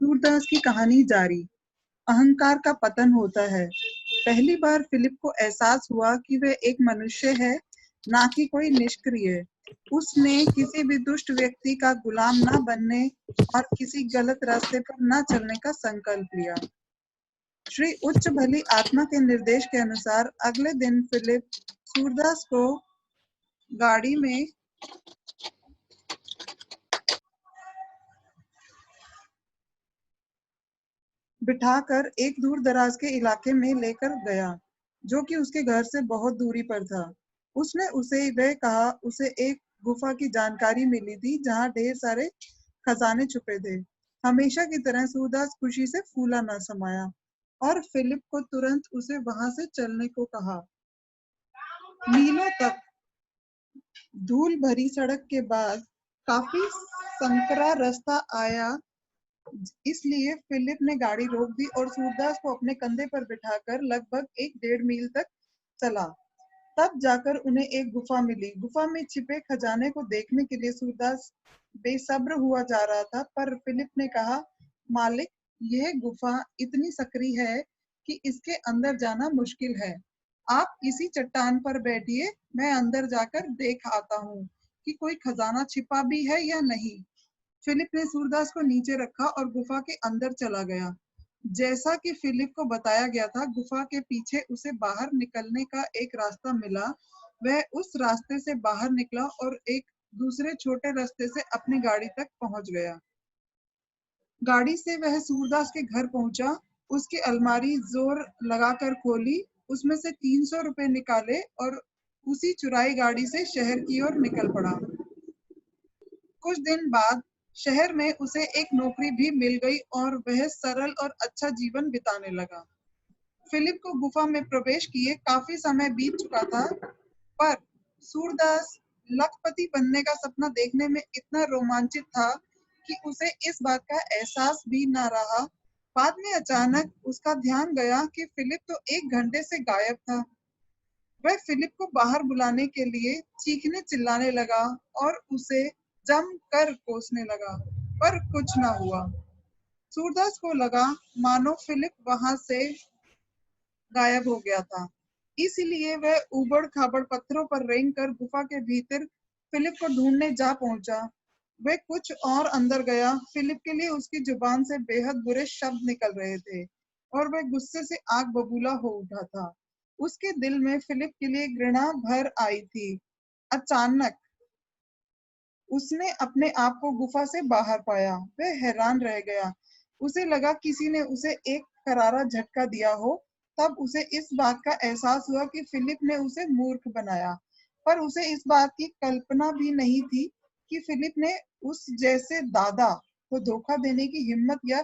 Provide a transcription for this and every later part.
सूरदास की कहानी जारी। अहंकार का पतन होता है। पहली बार फिलिप को एहसास हुआ कि वह एक मनुष्य है, ना कि कोई निष्क्रिय। उसने किसी भी दुष्ट व्यक्ति का गुलाम न बनने और किसी गलत रास्ते पर न चलने का संकल्प लिया। श्री उच्च भली आत्मा के निर्देश के अनुसार अगले दिन फिलिप सूरदास को गाड़ी में बिठाकर एक दूर दराज के इलाके में लेकर गया, जो कि उसके घर से बहुत दूरी पर था। उसने वह कहा उसे एक गुफा की जानकारी मिली थी जहां ढेर सारे खजाने छुपे थे। हमेशा की तरह सूरदास खुशी से फूला न समाया और फिलिप को तुरंत उसे वहां से चलने को कहा। मीलों तक धूल भरी सड़क के बाद काफी संकरा रास्ता आया, इसलिए फिलिप ने गाड़ी रोक दी और सूरदास को अपने कंधे पर बिठाकर लगभग 1-1.5 मील तक चला। तब जाकर उन्हें एक गुफा मिली। गुफा में छिपे खजाने को देखने के लिए सूरदास बेसब्र हुआ जा रहा था, पर फिलिप ने कहा, मालिक, यह गुफा इतनी सकरी है कि इसके अंदर जाना मुश्किल है। आप इसी चट्टान पर बैठिए, मैं अंदर जाकर देख आता हूँ कि कोई खजाना छिपा भी है या नहीं। फिलिप ने सूरदास को नीचे रखा और गुफा के अंदर चला गया। जैसा कि फिलिप को बताया गया था, गुफा के पीछे उसे बाहर निकलने का एक रास्ता मिला। वह उस रास्ते से बाहर निकला और एक दूसरे छोटे रास्ते से अपनी गाड़ी तक पहुंच गया। गाड़ी से वह सूरदास के घर पहुंचा, उसकी अलमारी जोर लगाकर खोली, उसमें से 300 रुपए निकाले और उसी चुराई गाड़ी से शहर की ओर निकल पड़ा। कुछ दिन बाद शहर में उसे एक नौकरी भी मिल गई और वह सरल और अच्छा जीवन बिताने लगा। फिलिप को गुफा में प्रवेश किए काफी समय बीत चुका था, पर सूरदास लखपति बनने का सपना देखने में इतना रोमांचित था कि उसे इस बात का एहसास भी न रहा। बाद में अचानक उसका ध्यान गया कि फिलिप तो 1 घंटे से गायब था। वह फिलिप को बाहर बुलाने के लिए चीखने चिल्लाने लगा और उसे जमकर कोसने लगा, पर कुछ न हुआ। सूरदास को लगा मानो फिलिप वहां से गायब हो गया था, इसलिए वह ऊबड़-खाबड़ पत्थरों पर रेंगकर गुफा के भीतर फिलिप को ढूंढने जा पहुंचा। वह कुछ और अंदर गया। फिलिप के लिए उसकी जुबान से बेहद बुरे शब्द निकल रहे थे और वह गुस्से से आग बबूला हो उठा था। उसके दिल में फिलिप के लिए घृणा भर आई थी। अचानक उसने अपने आप को गुफा से बाहर पाया। वह हैरान रह गया। उसे लगा किसी ने उसे एक करारा झटका दिया हो। तब उसे इस बात का एहसास हुआ कि फिलिप ने उसे मूर्ख बनाया, पर उसे इस बात की कल्पना भी नहीं थी कि फिलिप ने उस जैसे दादा को धोखा देने की हिम्मत या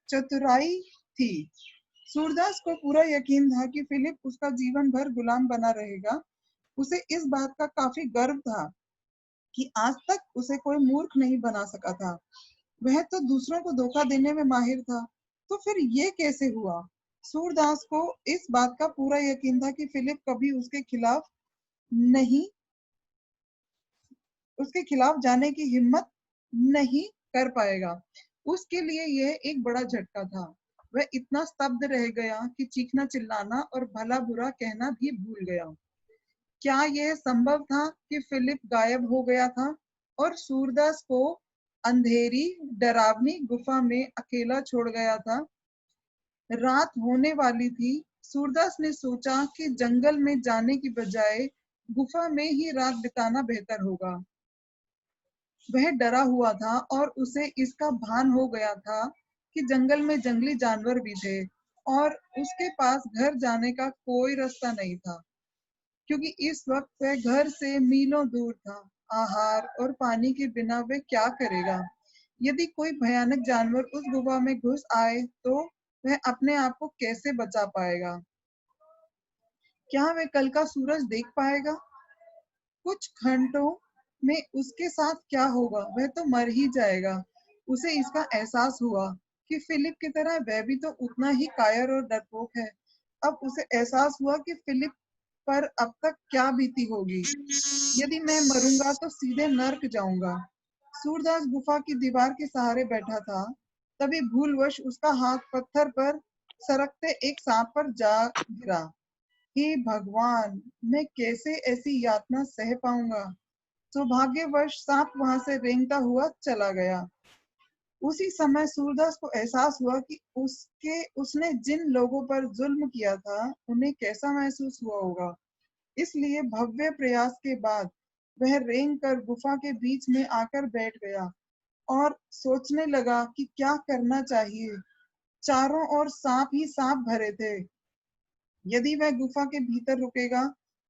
चतुराई थी। सूरदास को पूरा यकीन था कि फिलिप उसका जीवन भर गुलाम बना रहेगा। उसे इस बात का काफी गर्व था कि आज तक उसे कोई मूर्ख नहीं बना सका था। वह तो दूसरों को धोखा देने में माहिर था, तो फिर ये कैसे हुआ? सूरदास को इस बात का पूरा यकीन था कि फिलिप कभी नहीं उसके खिलाफ जाने की हिम्मत नहीं कर पाएगा। उसके लिए यह एक बड़ा झटका था। वह इतना स्तब्ध रह गया कि चीखना चिल्लाना और भला बुरा कहना भी भूल गया। क्या यह संभव था कि फिलिप गायब हो गया था और सूरदास को अंधेरी डरावनी गुफा में अकेला छोड़ गया था? रात होने वाली थी। सूरदास ने सोचा कि जंगल में जाने की बजाय गुफा में ही रात बिताना बेहतर होगा। वह डरा हुआ था और उसे इसका भान हो गया था कि जंगल में जंगली जानवर भी थे और उसके पास घर जाने का कोई रास्ता नहीं था, क्योंकि इस वक्त वह घर से मीलों दूर था। आहार और पानी के बिना वह क्या करेगा? यदि कोई भयानक जानवर उस गुफा में घुस आए तो वह अपने आप को कैसे बचा पाएगा? क्या वह कल का सूरज देख पाएगा? कुछ घंटों में उसके साथ क्या होगा? वह तो मर ही जाएगा। उसे इसका एहसास हुआ कि फिलिप की तरह वह भी तो उतना ही कायर और डरपोक है। अब उसे एहसास हुआ कि फिलिप पर अब तक क्या बीती होगी। यदि मैं मरूंगा तो सीधे नर्क जाऊंगा। सूरदास गुफा की दीवार के सहारे बैठा था। तभी भूलवश उसका हाथ पत्थर पर सरकते एक सांप पर जा गिरा। हे भगवान, मैं कैसे ऐसी यातना सह पाऊंगा। सौभाग्यवश सांप वहां से रेंगता हुआ चला गया। उसी समय सूरदास को एहसास हुआ कि उसने जिन लोगों पर जुल्म किया था उन्हें कैसा महसूस हुआ होगा। इसलिए भव्य प्रयास के बाद वह रेंग कर गुफा के बीच में आकर बैठ गया और सोचने लगा कि क्या करना चाहिए। चारों ओर सांप ही सांप भरे थे। यदि वह गुफा के भीतर रुकेगा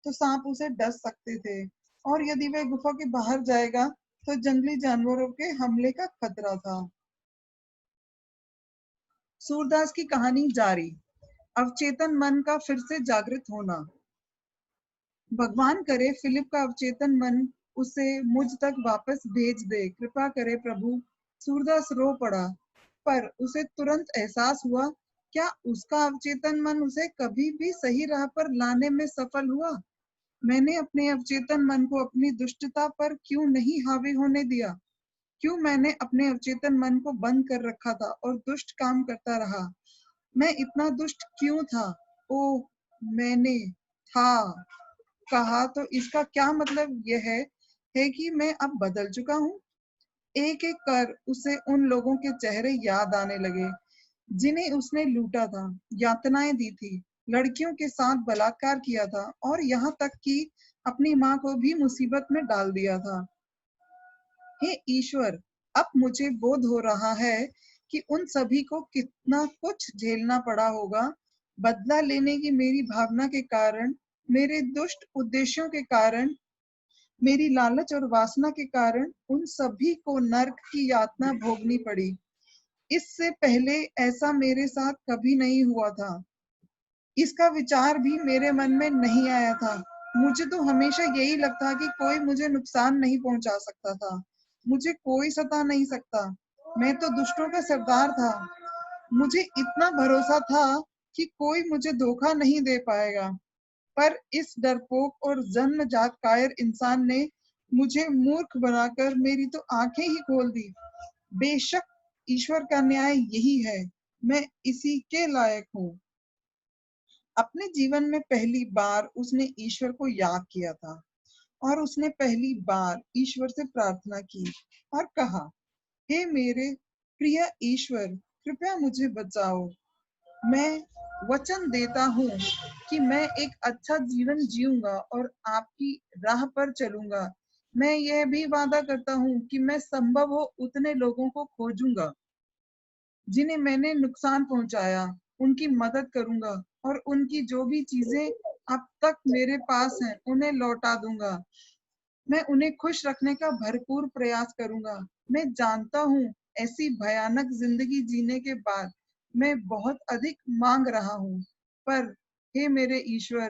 तो सांप उसे डस सकते थे, और यदि वह गुफा के बाहर जाएगा तो जंगली जानवरों के हमले का खतरा था। सूरदास की कहानी जारी। अवचेतन मन का फिर से जागृत होना। भगवान करे फिलिप का अवचेतन मन उसे मुझ तक वापस भेज दे, कृपा करे प्रभु। सूरदास रो पड़ा, पर उसे तुरंत एहसास हुआ, क्या उसका अवचेतन मन उसे कभी भी सही राह पर लाने में सफल हुआ? मैंने अपने अवचेतन मन को अपनी दुष्टता पर क्यों नहीं हावी होने दिया? क्यों मैंने अपने अवचेतन मन को बंद कर रखा था और दुष्ट काम करता रहा? मैं इतना दुष्ट क्यों था? ओह, मैंने था कहा तो इसका क्या मतलब यह है कि मैं अब बदल चुका हूँ। एक एक कर उसे उन लोगों के चेहरे याद आने लगे जिन्हें उसने लूटा था, यातनाएं दी थी, लड़कियों के साथ बलात्कार किया था और यहाँ तक कि अपनी माँ को भी मुसीबत में डाल दिया था। हे ईश्वर, अब मुझे बोध हो रहा है कि उन सभी को कितना कुछ झेलना पड़ा होगा। बदला लेने की मेरी भावना के कारण, मेरे दुष्ट उद्देश्यों के कारण, मेरी लालच और वासना के कारण उन सभी को नर्क की यातना भोगनी पड़ी। इससे पहले ऐसा मेरे साथ कभी नहीं हुआ था। इसका विचार भी मेरे मन में नहीं आया था। मुझे तो हमेशा यही लगता कि कोई मुझे नुकसान नहीं पहुंचा सकता था, मुझे कोई सता नहीं सकता। मैं तो दुष्टों का सरदार था। मुझे इतना भरोसा था कि कोई मुझे धोखा नहीं दे पाएगा, पर इस डरपोक और जन्मजात कायर इंसान ने मुझे मूर्ख बनाकर मेरी तो आंखें ही खोल दी। बेशक ईश्वर का न्याय यही है, मैं इसी के लायक हूँ। अपने जीवन में पहली बार उसने ईश्वर को याद किया था और उसने पहली बार ईश्वर से प्रार्थना की और कहा, हे मेरे प्रिय ईश्वर, कृपया मुझे बचाओ। मैं वचन देता हूँ कि मैं एक अच्छा जीवन जीऊंगा और आपकी राह पर चलूंगा। मैं यह भी वादा करता हूँ कि मैं संभव हो उतने लोगों को खोजूंगा जिन्हें मैंने नुकसान पहुंचाया, उनकी मदद करूंगा और उनकी जो भी चीजें अब तक मेरे पास हैं उन्हें लौटा दूंगा। मैं उन्हें खुश रखने का भरपूर प्रयास करूंगा। मैं जानता हूँ ऐसी भयानक जिंदगी जीने के बाद मैं बहुत अधिक मांग रहा हूँ, पर हे मेरे ईश्वर,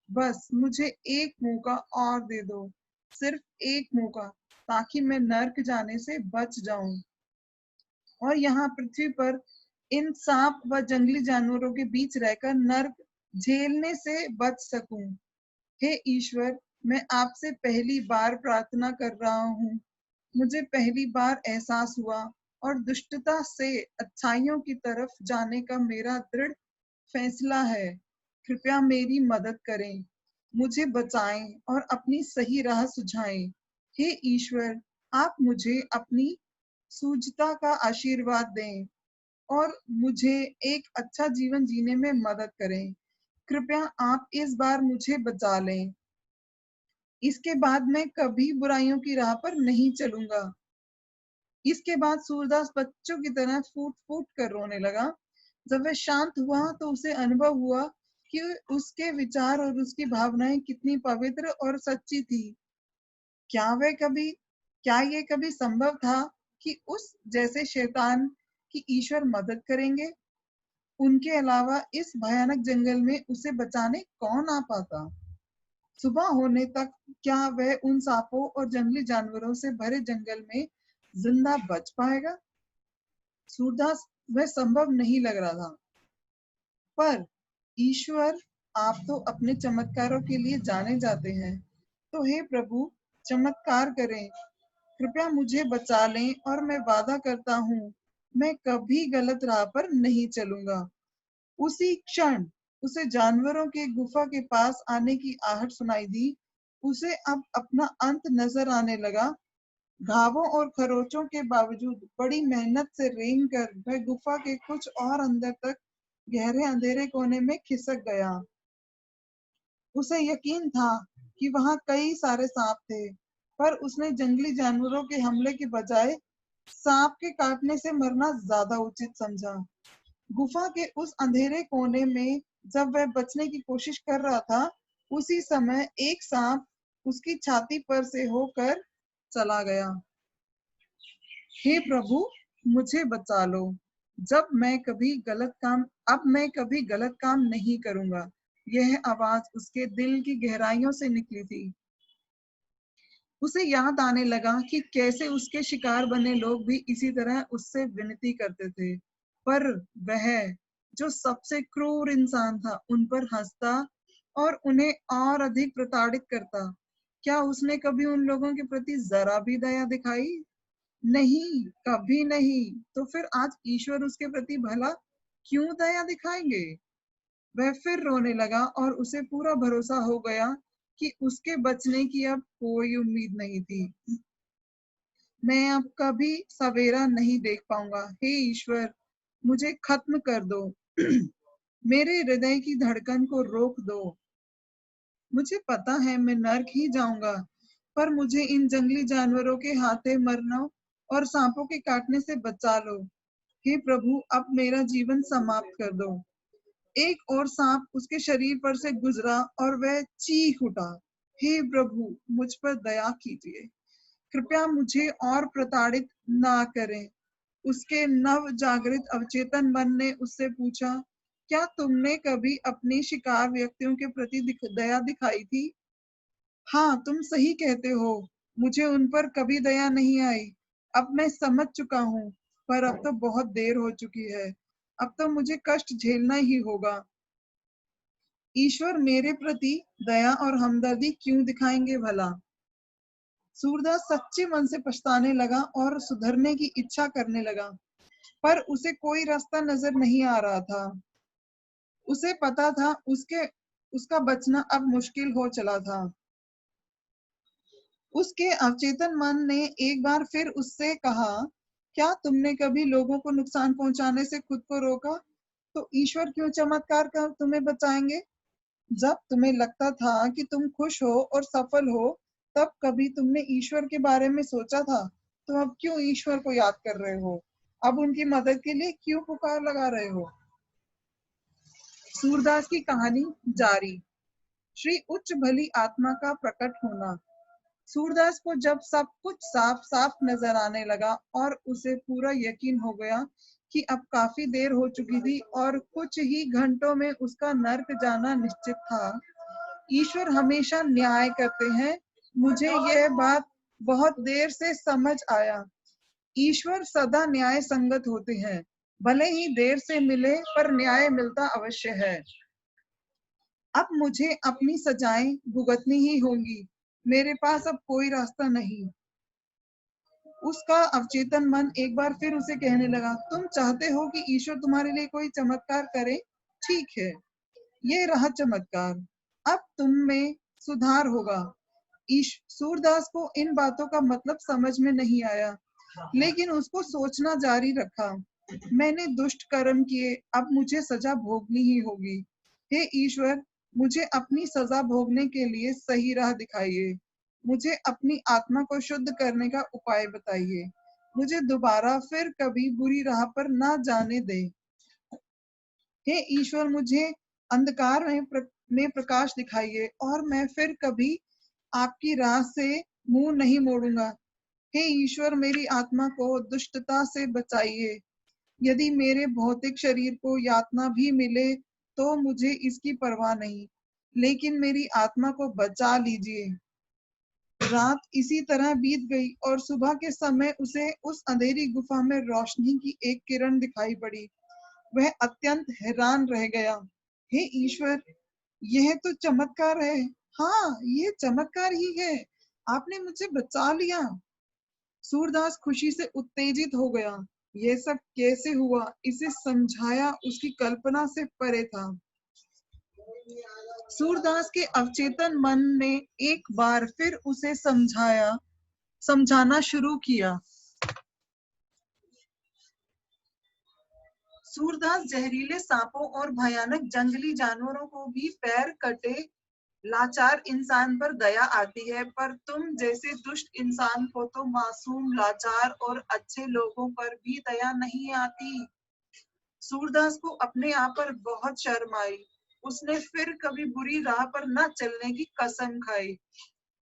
बस मुझे एक मौका और दे दो, सिर्फ एक मौका, ताकि मैं नर्क जाने से बच जाऊं और यहाँ पृथ्वी पर इन सांप व जंगली जानवरों के बीच रहकर नर्क झेलने से बच सकूं। हे ईश्वर, मैं आपसे पहली बार प्रार्थना कर रहा हूँ। मुझे पहली बार एहसास हुआ और दुष्टता से अच्छाइयों की तरफ जाने का मेरा दृढ़ फैसला है। कृपया मेरी मदद करें, मुझे बचाएं और अपनी सही राह सुझाएं। हे ईश्वर, आप मुझे अपनी सूझता का आशीर्वाद दें और मुझे एक अच्छा जीवन जीने में मदद करें। कृपया आप इस बार मुझे बचा लें। इसके बाद मैं कभी बुराइयों की राह पर नहीं चलूंगा। इसके बाद सूरदास बच्चों की तरह फूट फूट कर रोने लगा। जब वह शांत हुआ तो उसे अनुभव हुआ कि उसके विचार और उसकी भावनाएं कितनी पवित्र और सच्ची थी। क्या वह कभी क्या ये कभी संभव था कि उस जैसे शैतान की ईश्वर मदद करेंगे? उनके अलावा इस भयानक जंगल में उसे बचाने कौन आ पाता? सुबह होने तक क्या वह उन सांपों और जंगली जानवरों से भरे जंगल में जिंदा बच पाएगा? सूरदास वह संभव नहीं लग रहा था। पर ईश्वर, आप तो अपने चमत्कारों के लिए जाने जाते हैं, तो हे प्रभु, चमत्कार करें, कृपया मुझे बचा लें और मैं वादा करता हूँ मैं कभी गलत राह पर नहीं चलूंगा। उसी क्षण उसे जानवरों के गुफा के पास आने की आहट सुनाई दी। उसे अब अपना अंत नजर आने लगा। घावों और खरोचों के बावजूद बड़ी मेहनत से रेंग कर वह गुफा के कुछ और अंदर तक गहरे अंधेरे कोने में खिसक गया। उसे यकीन था कि वहां कई सारे सांप थे, पर उसने जंगली जानवरों के हमले के बजाय सांप के काटने से मरना ज्यादा उचित समझा। गुफा के उस अंधेरे कोने में जब वह बचने की कोशिश कर रहा था, उसी समय एक सांप उसकी छाती पर से होकर चला गया। हे प्रभु, मुझे बचा लो। जब मैं कभी गलत काम अब मैं कभी गलत काम नहीं करूंगा। यह आवाज उसके दिल की गहराइयों से निकली थी। उसे याद आने लगा कि कैसे उसके शिकार बने लोग भी इसी तरह उससे विनती करते थे, पर वह जो सबसे क्रूर इंसान था उन पर हंसता और उन्हें और अधिक प्रताड़ित करता। क्या उसने कभी उन लोगों के प्रति जरा भी दया दिखाई? नहीं, कभी नहीं। तो फिर आज ईश्वर उसके प्रति भला क्यों दया दिखाएंगे? वह फिर रोने लगा और उसे पूरा भरोसा हो गया कि उसके बचने की अब कोई उम्मीद नहीं थी। मैं अब कभी सवेरा नहीं देख पाऊंगा। हे ईश्वर, मुझे खत्म कर दो। मेरे हृदय की धड़कन को रोक दो। मुझे पता है मैं नर्क ही जाऊंगा, पर मुझे इन जंगली जानवरों के हाथे मरना और सांपों के काटने से बचा लो। हे प्रभु, अब मेरा जीवन समाप्त कर दो। एक और सांप उसके शरीर पर से गुजरा और वह चीख उठा। हे प्रभु, मुझ पर दया कीजिए। कृपया मुझे और प्रताड़ित ना करें। उसके नव जागृत अवचेतन मन ने उससे पूछा, क्या तुमने कभी अपने शिकार व्यक्तियों के प्रति दया दिखाई थी? हाँ, तुम सही कहते हो। मुझे उन पर कभी दया नहीं आई। अब मैं समझ चुका हूँ, पर अब तो बहुत देर हो चुकी है। अब तो मुझे कष्ट झेलना ही होगा। ईश्वर मेरे प्रति दया और हमदर्दी क्यों दिखाएंगे भला? सूरदास सच्चे मन से पछताने लगा और सुधरने की इच्छा करने लगा, पर उसे कोई रास्ता नजर नहीं आ रहा था। उसे पता था उसका बचना अब मुश्किल हो चला था। उसके अवचेतन मन ने एक बार फिर उससे कहा, क्या तुमने कभी लोगों को नुकसान पहुंचाने से खुद को रोका? तो ईश्वर क्यों चमत्कार कर तुम्हें बचाएंगे? जब तुम्हें लगता था कि तुम खुश हो और सफल हो, तब कभी तुमने ईश्वर के बारे में सोचा था? तुम अब क्यों ईश्वर को याद कर रहे हो? अब उनकी मदद के लिए क्यों पुकार लगा रहे हो? सूरदास की कहानी जारी। श्री उच्च भली आत्मा का प्रकट होना। सूरदास को जब सब कुछ साफ साफ नजर आने लगा और उसे पूरा यकीन हो गया कि अब काफी देर हो चुकी थी और कुछ ही घंटों में उसका नर्क जाना निश्चित था। ईश्वर हमेशा न्याय करते हैं, मुझे यह बात बहुत देर से समझ आया। ईश्वर सदा न्याय संगत होते हैं, भले ही देर से मिले पर न्याय मिलता अवश्य है। अब मुझे अपनी सजाएं भुगतनी ही होंगी। मेरे पास अब कोई रास्ता नहीं। उसका अवचेतन मन एक बार फिर उसे कहने लगा, तुम चाहते हो कि ईश्वर तुम्हारे लिए कोई चमत्कार करे? ठीक है, ये रहा चमत्कार। अब तुम में सुधार होगा। सूरदास को इन बातों का मतलब समझ में नहीं आया, लेकिन उसको सोचना जारी रखा। मैंने दुष्ट कर्म किए, अब मुझे सजा भोगनी ही होगी। हे ईश्वर, मुझे अपनी सजा भोगने के लिए सही राह दिखाइए। मुझे अपनी आत्मा को शुद्ध करने का उपाय बताइए। मुझे दोबारा फिर कभी बुरी राह पर ना जाने दे। हे ईश्वर, मुझे अंधकार में प्रकाश दिखाइए और मैं फिर कभी आपकी राह से मुंह नहीं मोड़ूंगा। हे ईश्वर, मेरी आत्मा को दुष्टता से बचाइए। यदि मेरे भौतिक शरीर को यातना भी मिले तो मुझे इसकी परवाह नहीं, लेकिन मेरी आत्मा को बचा लीजिए। रात इसी तरह बीत गई और सुबह के समय उसे उस अंधेरी गुफा में रोशनी की एक किरण दिखाई पड़ी। वह अत्यंत हैरान रह गया। हे ईश्वर, यह तो चमत्कार है। हाँ, ये चमत्कार ही है। आपने मुझे बचा लिया। सूरदास खुशी से उत्तेजित हो गया। ये सब कैसे हुआ, इसे समझाया उसकी कल्पना से परे था। सूरदास के अवचेतन मन ने एक बार फिर उसे समझाना शुरू किया। सूरदास जहरीले सांपों और भयानक जंगली जानवरों को भी पैर कटे लाचार इंसान पर दया आती है, पर तुम जैसे दुष्ट इंसान को तो मासूम, लाचार और अच्छे लोगों पर भी दया नहीं आती। सूरदास को अपने आप पर बहुत शर्म आई। उसने फिर कभी बुरी राह पर न चलने की कसम खाई।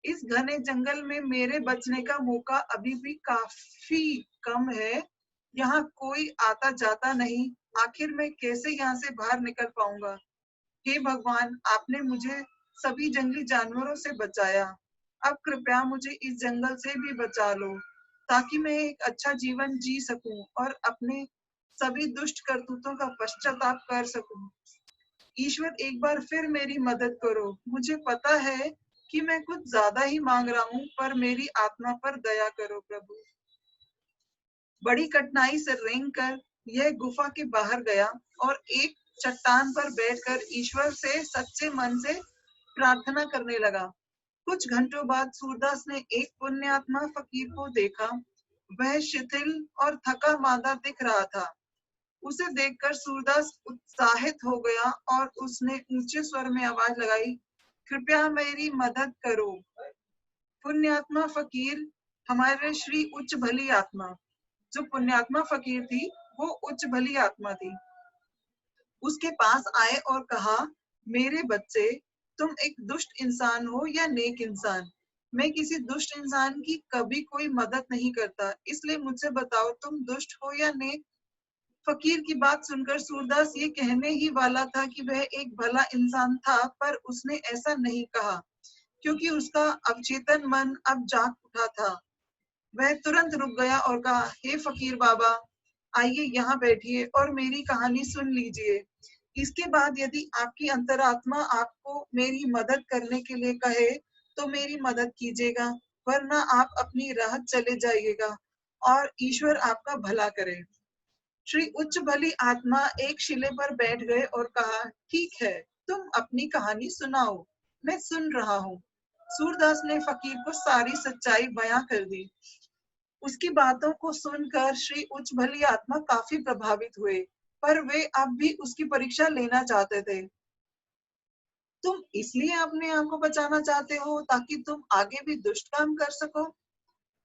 इस घने जंगल में मेरे बचने का मौका अभी भी काफी कम है। यहाँ कोई आता जाता नहीं। आखिर मैं कैसे यहाँ से बाहर निकल पाऊंगा? हे भगवान, आपने मुझे सभी जंगली जानवरों से बचाया। अब कृपया मुझे इस जंगल से भी बचा लो, ताकि मैं एक अच्छा जीवन जी सकूं और अपने सभी दुष्ट करतूतों का पश्चाताप कर सकूं। ईश्वर, एक बार फिर मेरी मदद करो। मुझे पता है कि मैं कुछ ज्यादा ही मांग रहा हूँ, पर मेरी आत्मा पर दया करो प्रभु। बड़ी कठिनाई से रेंग कर यह गुफा के बाहर गया और एक चट्टान पर बैठकर ईश्वर से सच्चे मन से प्रार्थना करने लगा। कुछ घंटों बाद सूरदास ने एक पुण्यात्मा फकीर को देखा। वह शिथिल और थका मांदा दिख रहा था। उसे देखकर सूरदास उत्साहित हो गया और उसने ऊंचे स्वर में आवाज लगाई, कृपया मेरी मदद करो। पुण्यात्मा फकीर, हमारे श्री उच्च भली आत्मा। जो पुण्यात्मा फकीर थी, वो उच्च भली आत्मा थी। उसके पास आए और कहा, मेरे बच्चे, तुम एक दुष्ट इंसान हो या नेक इंसान? मैं किसी दुष्ट इंसान की कभी कोई मदद नहीं करता, इसलिए मुझसे बताओ, तुम दुष्ट हो या नेक? फकीर की बात सुनकर सूरदास ये कहने ही वाला था कि वह एक भला इंसान था, पर उसने ऐसा नहीं कहा, क्योंकि उसका अवचेतन मन अब जाग उठा था। वह तुरंत रुक गया और कहा, हे फकीर बाबा, आइए यहाँ बैठिए और मेरी कहानी सुन लीजिए। इसके बाद यदि आपकी अंतरात्मा आपको मेरी मदद करने के लिए कहे तो मेरी मदद कीजिएगा, वरना आप अपनी राह चले जाइएगा और ईश्वर आपका भला करे। श्री उच्च भली आत्मा एक शिले पर बैठ गए और कहा, ठीक है, तुम अपनी कहानी सुनाओ, मैं सुन रहा हूँ। सूरदास ने फकीर को सारी सच्चाई बयां कर दी। उसकी बातों को सुनकर श्री उच्च भली आत्मा काफी प्रभावित हुए, पर वे अब भी उसकी परीक्षा लेना चाहते थे। तुम इसलिए अपने आप को बचाना चाहते हो ताकि तुम आगे भी दुष्ट काम कर सको?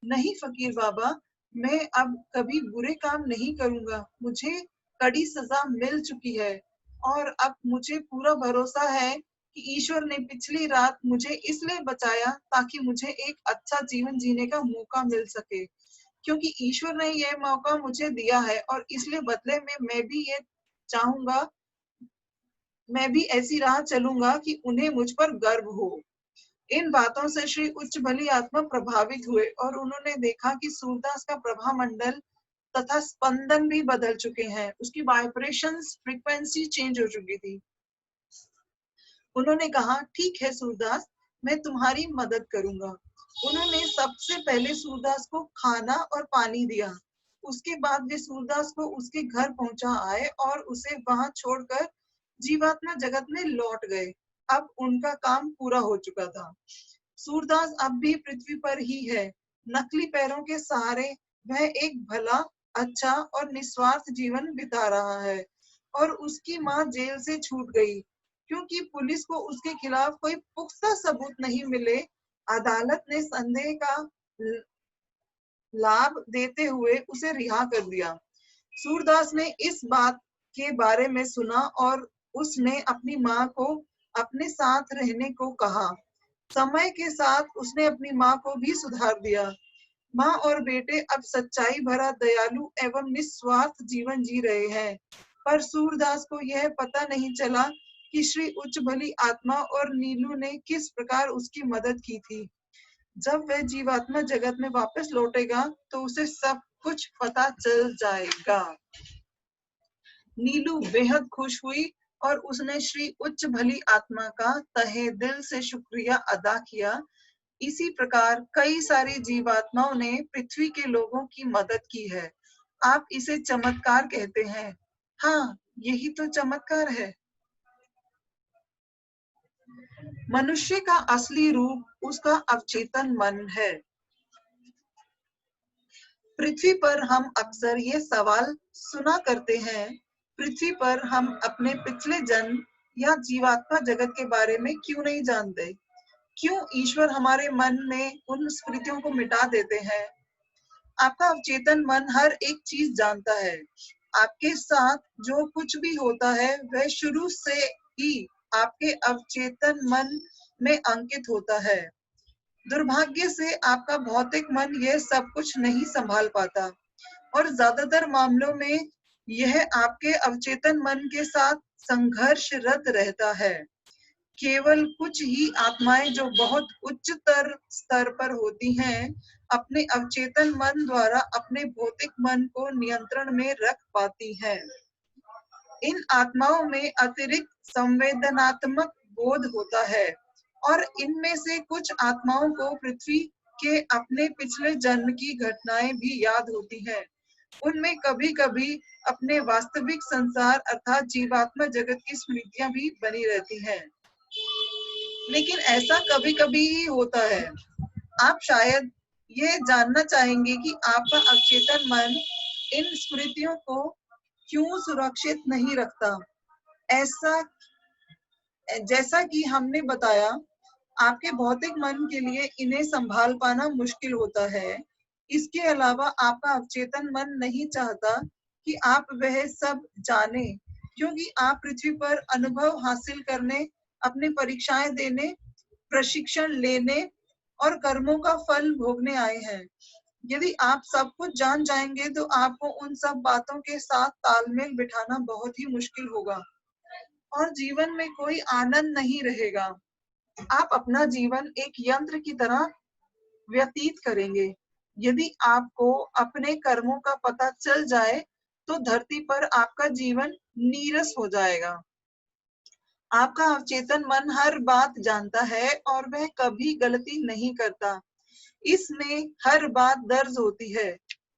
नहीं फकीर बाबा, मैं अब कभी बुरे काम नहीं करूंगा। मुझे कड़ी सजा मिल चुकी है और अब मुझे पूरा भरोसा है कि ईश्वर ने पिछली रात मुझे इसलिए बचाया ताकि मुझे एक अच्छा जीवन जीने का मौका मिल सके, क्योंकि ईश्वर ने यह मौका मुझे दिया है और इसलिए बदले में मैं भी ऐसी राह चलूंगा कि उन्हें मुझ पर गर्व हो। इन बातों से श्री उच्च भली आत्मा प्रभावित हुए और उन्होंने देखा कि सूरदास का प्रभा मंडल तथा स्पंदन भी बदल चुके हैं। उसकी वाइब्रेशंस, फ्रीक्वेंसी चेंज हो चुकी थी। उन्होंने कहा, ठीक है सूरदास, मैं तुम्हारी मदद करूंगा। उन्होंने सबसे पहले सूरदास को खाना और पानी दिया। उसके बाद वे सूरदास को उसके घर पहुंचा आए और उसे वहां छोड़कर जीवात्मा जगत में लौट गए। अब उनका काम पूरा हो चुका था। सूरदास अब भी पृथ्वी पर ही है। नकली पैरों के सहारे वह एक भला, अच्छा और निस्वार्थ जीवन बिता रहा है। और उसकी माँ जेल से छूट गई, क्योंकि पुलिस को उसके खिलाफ कोई पुख्ता सबूत नहीं मिले। अदालत ने संदेह का लाभ देते हुए उसे रिहा कर दिया। सूरदास ने इस बात के बारे में सुना और उसने अपनी माँ को अपने साथ रहने को कहा। समय के साथ उसने अपनी माँ को भी सुधार दिया। माँ और बेटे अब सच्चाई भरा, दयालु एवं निस्वार्थ जीवन जी रहे हैं। पर सूरदास को यह पता नहीं चला कि श्री उच्च भली आत्मा और नीलू ने किस प्रकार उसकी मदद की थी। जब वह जीवात्मा जगत में वापस लौटेगा तो उसे सब कुछ पता चल जाएगा। नीलू बेहद खुश हुई और उसने श्री उच्च भली आत्मा का तहे दिल से शुक्रिया अदा किया। इसी प्रकार कई सारी जीवात्माओं ने पृथ्वी के लोगों की मदद की है। आप इसे चमत्कार कहते हैं। हाँ, यही तो चमत्कार है। मनुष्य का असली रूप उसका अवचेतन मन है। पृथ्वी पर हम अक्सर ये सवाल सुना करते हैं, पृथ्वी पर हम अपने पिछले जन्म या जीवात्मा जगत के बारे में क्यों नहीं जानते? क्यों ईश्वर हमारे मन में उन स्मृतियों को मिटा देते हैं? आपका अवचेतन मन हर एक चीज जानता है। आपके साथ जो कुछ भी होता है वह शुरू से ही आपके अवचेतन मन में अंकित होता है। दुर्भाग्य से आपका भौतिक मन यह सब कुछ नहीं संभाल पाता और ज्यादातर मामलों में यह आपके अवचेतन मन के साथ संघर्षरत रहता है। केवल कुछ ही आत्माएं जो बहुत उच्चतर स्तर पर होती हैं, अपने अवचेतन मन द्वारा अपने भौतिक मन को नियंत्रण में रख पाती हैं। इन आत्माओं में अतिरिक्त संवेदनात्मक बोध होता है और इनमें से कुछ आत्माओं को पृथ्वी के अपने पिछले जन्म की घटनाएं भी याद होती हैं। उनमें कभी-कभी अपने वास्तविक संसार अर्थात जीवात्मा जगत की स्मृतियां भी बनी रहती हैं। लेकिन ऐसा कभी-कभी ही होता है। आप शायद ये जानना चाहेंगे कि आपका अवचेतन मन इन स्मृतियों को क्यों सुरक्षित नहीं रखता। ऐसा जैसा कि हमने बताया, आपके भौतिक मन के लिए इन्हें संभाल पाना मुश्किल होता है। इसके अलावा आपका अवचेतन मन नहीं चाहता कि आप वह सब जाने, क्योंकि आप पृथ्वी पर अनुभव हासिल करने, अपनी परीक्षाएं देने, प्रशिक्षण लेने और कर्मों का फल भोगने आए हैं। यदि आप सब कुछ जान जाएंगे तो आपको उन सब बातों के साथ तालमेल बिठाना बहुत ही मुश्किल होगा और जीवन में कोई आनंद नहीं रहेगा। आप अपना जीवन एक यंत्र की तरह व्यतीत करेंगे। यदि आपको अपने कर्मों का पता चल जाए तो धरती पर आपका जीवन नीरस हो जाएगा। आपका अवचेतन मन हर बात जानता है और वह कभी गलती नहीं करता। इसमें हर बात दर्ज होती है।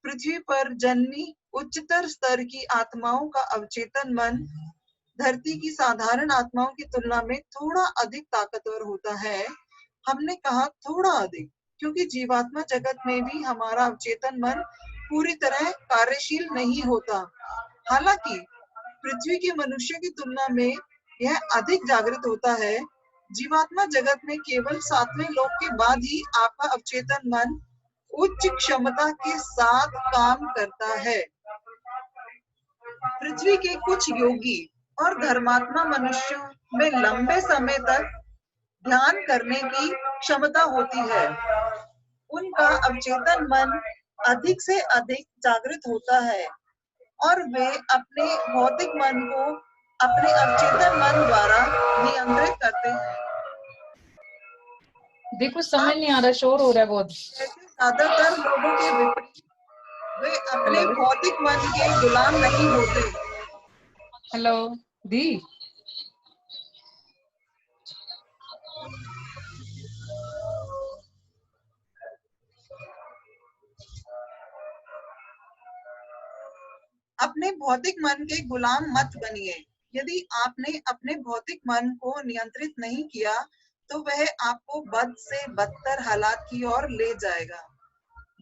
पृथ्वी पर जन्मी उच्चतर स्तर की आत्माओं का अवचेतन मन धरती की साधारण आत्माओं की तुलना में थोड़ा अधिक ताकतवर होता है। हमने कहा थोड़ा अधिक, क्योंकि जीवात्मा जगत में भी हमारा अवचेतन मन पूरी तरह कार्यशील नहीं होता। हालांकि पृथ्वी के मनुष्य की तुलना में यह अधिक जागृत होता है। जीवात्मा जगत में केवल 7वें लोक के बाद ही आपका अवचेतन मन उच्च क्षमता के साथ काम करता है। पृथ्वी के कुछ योगी और धर्मात्मा मनुष्यों में लंबे समय तक ध्यान करने की क्षमता होती है। उनका अवचेतन मन अधिक से अधिक जागृत होता है और वे अपने भौतिक मन को अपने अवचेतन मन द्वारा नियंत्रित करते हैं। देखो समझ नहीं आ रहा, शोर हो रहा है बहुत। ज्यादातर लोगों के विपरीत वे अपने भौतिक मन के गुलाम नहीं होते। हेलो दी, अपने भौतिक मन के गुलाम मत बनिए। यदि आपने अपने भौतिक मन को नियंत्रित नहीं किया तो वह आपको बद से बदतर हालात की ओर ले जाएगा।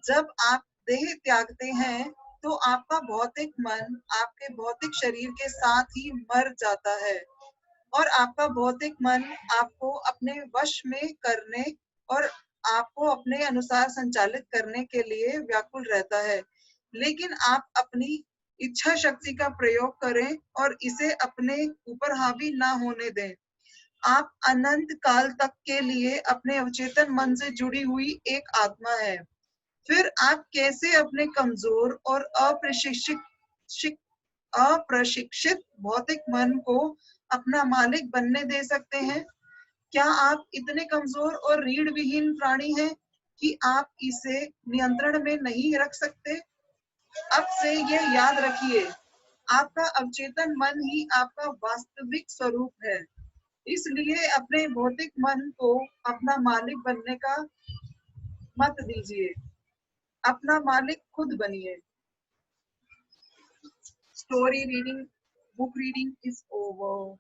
जब आप देह त्यागते हैं तो आपका भौतिक मन आपके भौतिक शरीर के साथ ही मर जाता है और आपका भौतिक मन आपको अपने वश में करने और आपको अपने अनुसार संचालित करने के लिए व्याकुल रहता है। लेकिन आप अपनी इच्छा शक्ति का प्रयोग करें और इसे अपने ऊपर हावी ना होने दें। आप अनंत काल तक के लिए अपने अवचेतन मन से जुड़ी हुई एक आत्मा है। फिर आप कैसे अपने कमजोर और अप्रशिक्षित भौतिक मन को अपना मालिक बनने दे सकते हैं? क्या आप इतने कमजोर और रीढ़ विहीन प्राणी हैं कि आप इसे नियंत्रण में नहीं रख सकते? अब से यह याद रखिए, आपका अवचेतन मन ही आपका वास्तविक स्वरूप है। इसलिए अपने भौतिक मन को अपना मालिक बनने का मत दीजिए। अपना मालिक खुद बनिए। story reading, book reading is over.